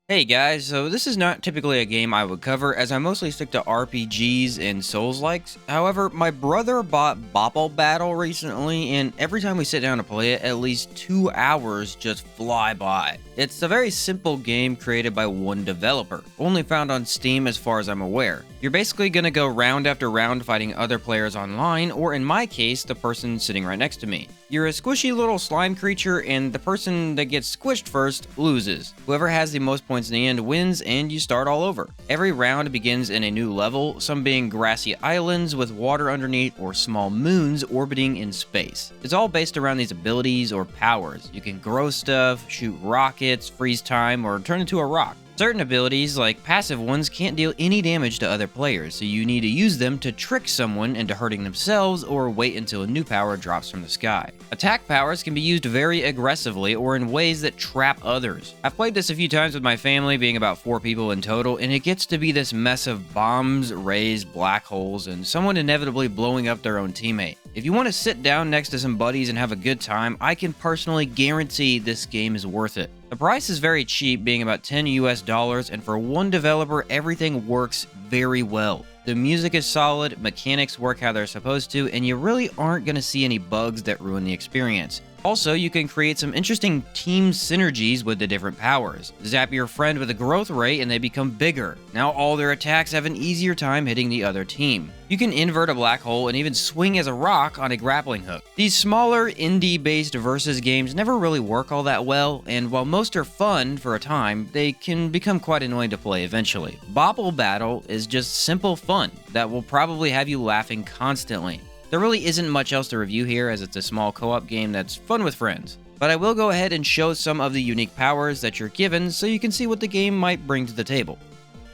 Hey guys, so this is not typically a game I would cover as I mostly stick to RPGs and Souls-likes. However, my brother bought Bopl Battle recently, and every time we sit down to play it, at least 2 hours just fly by. It's a very simple game created by one developer, only found on Steam as far as I'm aware. You're basically gonna go round after round fighting other players online, or in my case, the person sitting right next to me. You're a squishy little slime creature, and the person that gets squished first loses. Whoever has the most points in the end wins, and you start all over. Every round begins in a new level, some being grassy islands with water underneath or small moons orbiting in space. It's all based around these abilities or powers. You can grow stuff, shoot rockets, freeze time, or turn into a rock. Certain abilities, like passive ones, can't deal any damage to other players, so you need to use them to trick someone into hurting themselves or wait until a new power drops from the sky. Attack powers can be used very aggressively or in ways that trap others. I've played this a few times with my family, being about 4 people in total, and it gets to be this mess of bombs, rays, black holes, and someone inevitably blowing up their own teammate. If you want to sit down next to some buddies and have a good time, I can personally guarantee this game is worth it. The price is very cheap, being about $10 US, and for one developer, everything works very well. The music is solid, mechanics work how they're supposed to, and you really aren't going to see any bugs that ruin the experience. Also, you can create some interesting team synergies with the different powers. Zap your friend with a growth ray and they become bigger. Now all their attacks have an easier time hitting the other team. You can invert a black hole and even swing as a rock on a grappling hook. These smaller, indie-based versus games never really work all that well, and while most are fun for a time, they can become quite annoying to play eventually. Bopl Battle is just simple fun that will probably have you laughing constantly. There really isn't much else to review here, as it's a small co-op game that's fun with friends. But I will go ahead and show some of the unique powers that you're given so you can see what the game might bring to the table.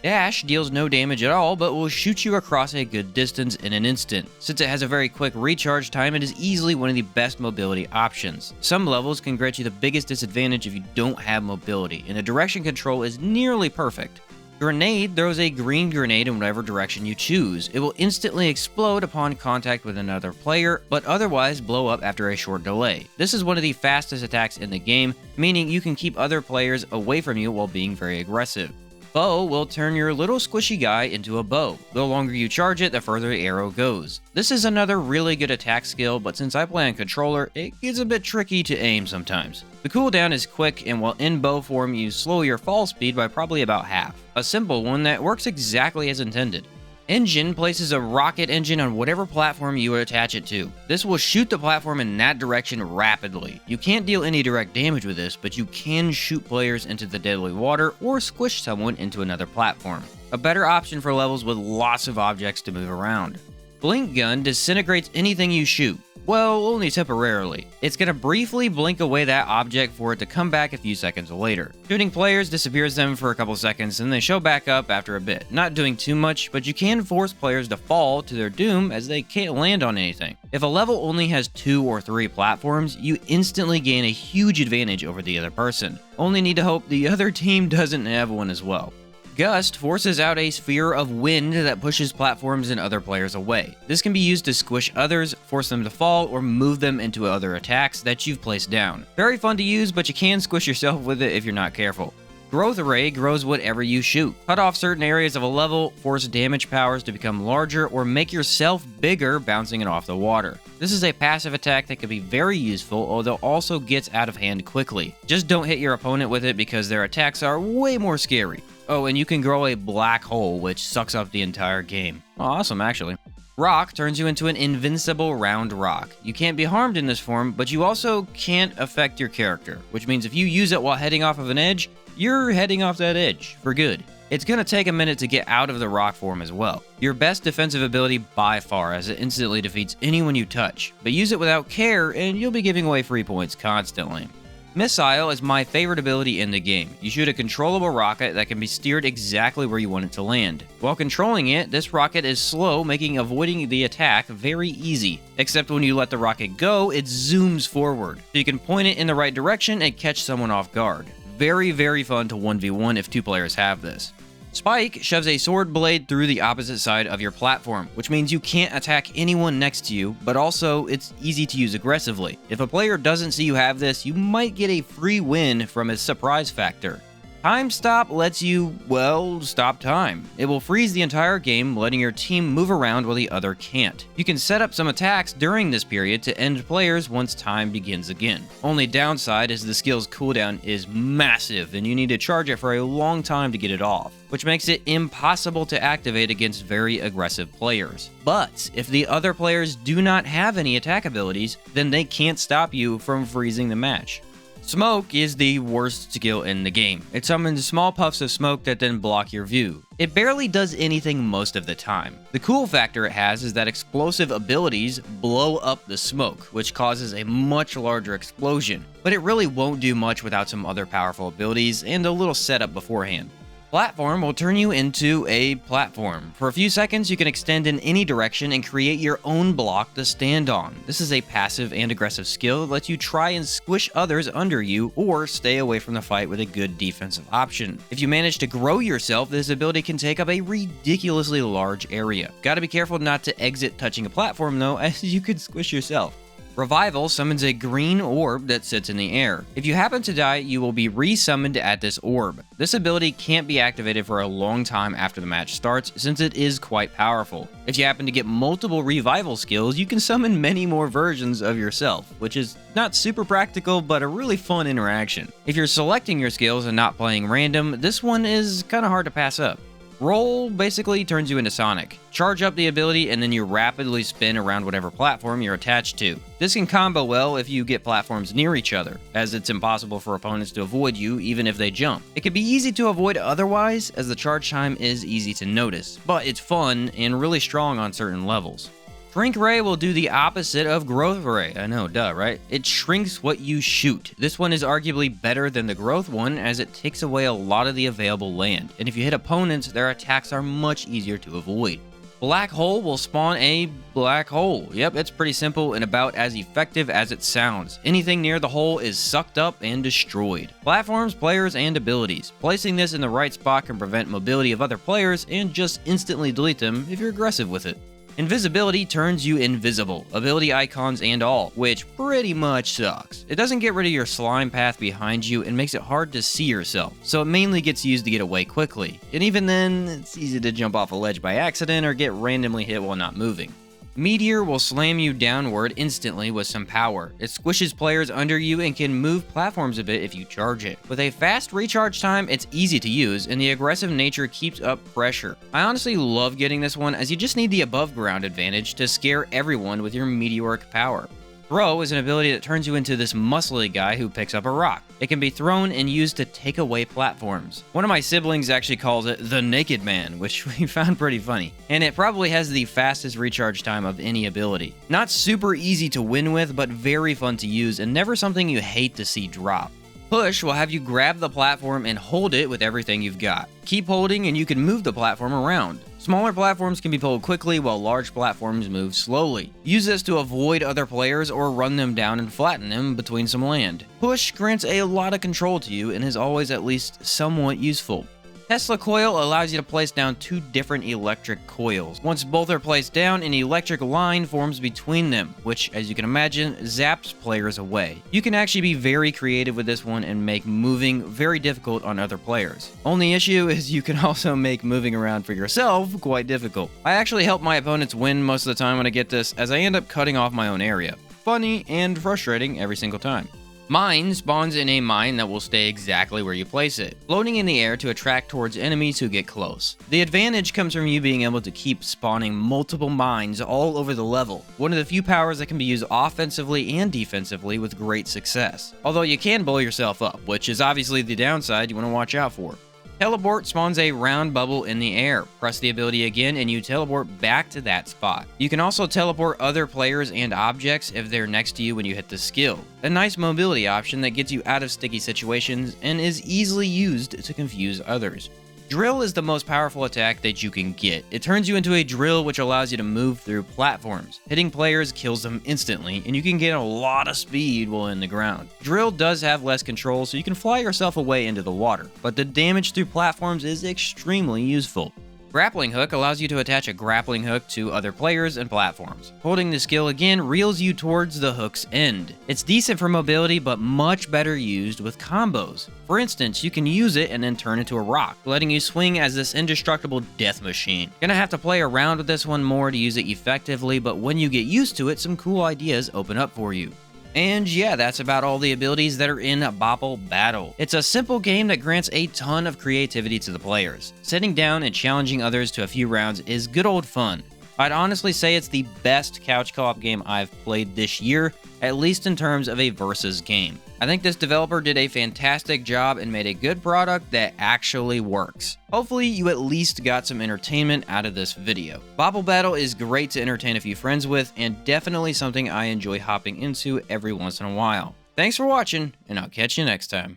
Dash deals no damage at all, but will shoot you across a good distance in an instant. Since it has a very quick recharge time, it is easily one of the best mobility options. Some levels can grant you the biggest disadvantage if you don't have mobility, and the direction control is nearly perfect. Grenade throws a green grenade in whatever direction you choose. It will instantly explode upon contact with another player, but otherwise blow up after a short delay. This is one of the fastest attacks in the game, meaning you can keep other players away from you while being very aggressive. Bow will turn your little squishy guy into a bow. The longer you charge it, the further the arrow goes. This is another really good attack skill, but since I play on controller, it gets a bit tricky to aim sometimes. The cooldown is quick, and while in bow form, you slow your fall speed by probably about half. A simple one that works exactly as intended. Engine places a rocket engine on whatever platform you would attach it to. This will shoot the platform in that direction rapidly. You can't deal any direct damage with this, but you can shoot players into the deadly water or squish someone into another platform. A better option for levels with lots of objects to move around. Blink Gun disintegrates anything you shoot. Well, only temporarily. It's gonna briefly blink away that object for it to come back a few seconds later. Shooting players disappears them for a couple seconds and they show back up after a bit. Not doing too much, but you can force players to fall to their doom as they can't land on anything. If a level only has 2 or 3 platforms, you instantly gain a huge advantage over the other person. Only need to hope the other team doesn't have one as well. Gust forces out a sphere of wind that pushes platforms and other players away. This can be used to squish others, force them to fall, or move them into other attacks that you've placed down. Very fun to use, but you can squish yourself with it if you're not careful. Growth Ray grows whatever you shoot. Cut off certain areas of a level, force damage powers to become larger, or make yourself bigger bouncing it off the water. This is a passive attack that can be very useful, although also gets out of hand quickly. Just don't hit your opponent with it because their attacks are way more scary. Oh, and you can grow a black hole, which sucks up the entire game. Awesome, actually. Rock turns you into an invincible round rock. You can't be harmed in this form, but you also can't affect your character, which means if you use it while heading off of an edge, you're heading off that edge for good. It's gonna take a minute to get out of the rock form as well. Your best defensive ability by far, as it instantly defeats anyone you touch, but use it without care and you'll be giving away free points constantly. Missile is my favorite ability in the game. You shoot a controllable rocket that can be steered exactly where you want it to land. While controlling it, this rocket is slow, making avoiding the attack very easy. Except when you let the rocket go, it zooms forward, so you can point it in the right direction and catch someone off guard. Very fun to 1v1 if 2 players have this. Spike shoves a sword blade through the opposite side of your platform, which means you can't attack anyone next to you, but also it's easy to use aggressively. If a player doesn't see you have this, you might get a free win from its surprise factor. Time Stop lets you, well, stop time. It will freeze the entire game, letting your team move around while the other can't. You can set up some attacks during this period to end players once time begins again. Only downside is the skill's cooldown is massive and you need to charge it for a long time to get it off, which makes it impossible to activate against very aggressive players. But if the other players do not have any attack abilities, then they can't stop you from freezing the match. Smoke is the worst skill in the game. It summons small puffs of smoke that then block your view. It barely does anything most of the time. The cool factor it has is that explosive abilities blow up the smoke, which causes a much larger explosion, but it really won't do much without some other powerful abilities and a little setup beforehand. Platform will turn you into a platform. For a few seconds, you can extend in any direction and create your own block to stand on. This is a passive and aggressive skill that lets you try and squish others under you or stay away from the fight with a good defensive option. If you manage to grow yourself, this ability can take up a ridiculously large area. Gotta be careful not to exit touching a platform though, as you could squish yourself. Revival summons a green orb that sits in the air. If you happen to die, you will be resummoned at this orb. This ability can't be activated for a long time after the match starts, since it is quite powerful. If you happen to get multiple revival skills, you can summon many more versions of yourself, which is not super practical, but a really fun interaction. If you're selecting your skills and not playing random, this one is kinda hard to pass up. Roll basically turns you into Sonic. Charge up the ability and then you rapidly spin around whatever platform you're attached to. This can combo well if you get platforms near each other, as it's impossible for opponents to avoid you even if they jump. It can be easy to avoid otherwise, as the charge time is easy to notice, but it's fun and really strong on certain levels. Shrink Ray will do the opposite of Growth Ray. I know, duh, right? It shrinks what you shoot. This one is arguably better than the Growth one, as it takes away a lot of the available land, and if you hit opponents, their attacks are much easier to avoid. Black Hole will spawn a black hole. Yep, it's pretty simple and about as effective as it sounds. Anything near the hole is sucked up and destroyed. Platforms, players, and abilities. Placing this in the right spot can prevent mobility of other players and just instantly delete them if you're aggressive with it. Invisibility turns you invisible, ability icons and all, which pretty much sucks. It doesn't get rid of your slime path behind you and makes it hard to see yourself, so it mainly gets used to get away quickly. And even then, it's easy to jump off a ledge by accident or get randomly hit while not moving. Meteor will slam you downward instantly with some power. It squishes players under you and can move platforms a bit if you charge it. With a fast recharge time, it's easy to use, and the aggressive nature keeps up pressure. I honestly love getting this one, as you just need the above ground advantage to scare everyone with your meteoric power. Throw is an ability that turns you into this muscly guy who picks up a rock. It can be thrown and used to take away platforms. One of my siblings actually calls it the Naked Man, which we found pretty funny. And it probably has the fastest recharge time of any ability. Not super easy to win with, but very fun to use and never something you hate to see drop. Push will have you grab the platform and hold it with everything you've got. Keep holding and you can move the platform around. Smaller platforms can be pulled quickly while large platforms move slowly. Use this to avoid other players or run them down and flatten them between some land. Push grants a lot of control to you and is always at least somewhat useful. Tesla Coil allows you to place down two different electric coils. Once both are placed down, an electric line forms between them, which, as you can imagine, zaps players away. You can actually be very creative with this one and make moving very difficult on other players. Only issue is you can also make moving around for yourself quite difficult. I actually help my opponents win most of the time when I get this, as I end up cutting off my own area. Funny and frustrating every single time. Mine spawns in a mine that will stay exactly where you place it, floating in the air to attract towards enemies who get close. The advantage comes from you being able to keep spawning multiple mines all over the level, one of the few powers that can be used offensively and defensively with great success. Although you can blow yourself up, which is obviously the downside you want to watch out for. Teleport spawns a round bubble in the air. Press the ability again and you teleport back to that spot. You can also teleport other players and objects if they're next to you when you hit the skill. A nice mobility option that gets you out of sticky situations and is easily used to confuse others. Drill is the most powerful attack that you can get. It turns you into a drill, which allows you to move through platforms. Hitting players kills them instantly, and you can gain a lot of speed while in the ground. Drill does have less control, so you can fly yourself away into the water, but the damage through platforms is extremely useful. Grappling Hook allows you to attach a grappling hook to other players and platforms. Holding the skill again reels you towards the hook's end. It's decent for mobility, but much better used with combos. For instance, you can use it and then turn into a rock, letting you swing as this indestructible death machine. Gonna have to play around with this one more to use it effectively, but when you get used to it, some cool ideas open up for you. And yeah, that's about all the abilities that are in Bopl Battle. It's a simple game that grants a ton of creativity to the players. Sitting down and challenging others to a few rounds is good old fun. I'd honestly say it's the best couch co-op game I've played this year, at least in terms of a versus game. I think this developer did a fantastic job and made a good product that actually works. Hopefully you at least got some entertainment out of this video. Bopl Battle is great to entertain a few friends with, and definitely something I enjoy hopping into every once in a while. Thanks for watching, and I'll catch you next time.